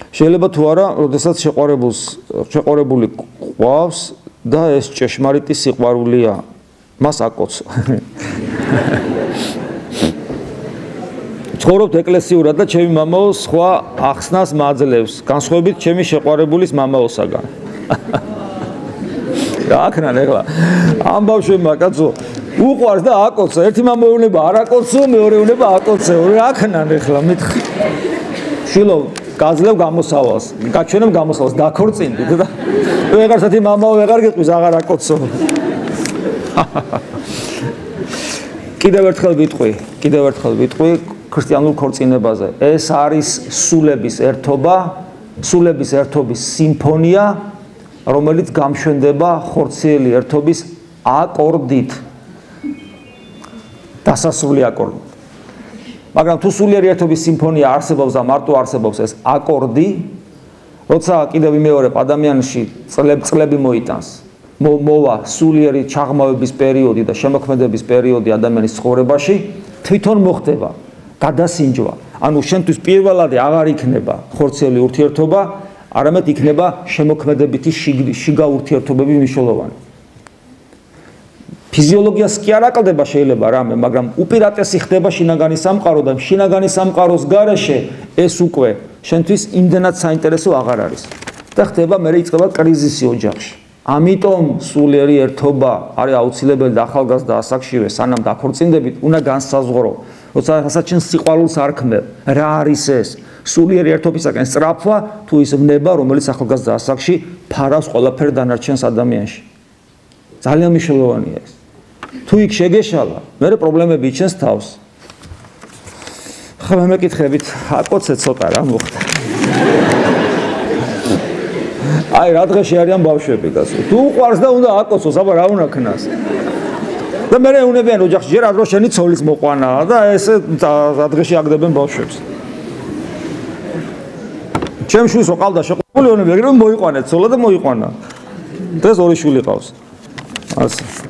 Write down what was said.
შეიძლება თუ არა, როდესაც შეყვარებული ყავს და ეს ჭეშმარიტი სიყვარულია, მას აკოცო. ცხოვრობთ ეკლესიურად და ჩემი მამაო სხვა ახსნას მაძლევს, განსხვავებით ჩემი შეყვარებულის მამაოსაგან. რა აქნან ეხლა ამ ბავშვებმა კაცო უყვარს და აკოცო, ერთი მამაონება არ აკოცო, მეორეუნება აკოცო, რა აქნან ეხლა მითხი. შილო გაძლევ გამოსავალს, გაჩვენებ გამოსავალს, დაქორწინდით და ვეღარ საერთი მამაო ვეღარ გეტყვის, აღარ აკოცო. კიდევ ერთხელ ვიტყვი ქრისტიანულ ქორწინებაზე. ეს არის სულების ერთობის სიმფონია, რომელიც გამშვენდება ხორციელი ერთობის აკორდით. დასასრული აკორდით. მაგრამ თუ სულიერი ერთობის სიმფონია არსებობს და მარტო არსებობს ეს აკორდი, როცა კიდევ ვიმეორებ ადამიანში წლები მოიტანს, მოვა სულიერი ჩაღმავების პერიოდი და შემოქმედების პერიოდი ადამიანის ცხოვრებაში, თვითონ მოხდება გადასინჯვა. ანუ შენთვის პირველად აღარ იქნება ხორციელი ურთიერთობა, არამედ იქნება შემოქმედებითი შიგა ურთიერთობები მნიშვნელოვანი. ფიზიოლოგიას კი არ აკლდება შეიძლება რამე, მაგრამ უპირატესი ხდება შინაგანი სამყარო და შინაგანი სამყაროს გარეშე ეს უკვე შენთვის იმდენად საინტერესო აღარ არის. და ხდება მე იწყება კრიზისი ოჯახში. ამიტომ სულიერი ერთობა არის აუცილებელი და ახალგაზრდა ასაკშივე სანამ დაქორწინდებით უნდა განსაზღვრო, როცა ჩვენ სიყვარულს არ ქმნებ, რა არის ეს? სულიერი ერთობისაკენ სწრაფვა თუ ის ვნება, რომელიც ახალგაზრდა ასაკში ფარავს ყველაფერ დანარჩენს ადამიანში. ძალიან მნიშვნელოვანია ეს. თუ იქ შეგეშალა, მე პრობლემები იჩენს თავს. ხა მეკითხებით, აკოცე ცოტა რა მოხდა. აი რა დღეში არიან ბავშვები გასულ. თუ უყვარს და უნდა აკოცოს, აბა რა უნდა ქნას. და მე უნებიან ოჯახში ჯერ ადრო შენი ცოლის მოყვანაა და ესე რა დღეში აგდებენ ბავშვებს. ჩემ შვილს რო ყავდა შეყვარებული უნები, ეგრევე მოიყვანეთ ცოლა და მოიყვანა. დღეს ორი შვილი ყავს. ასე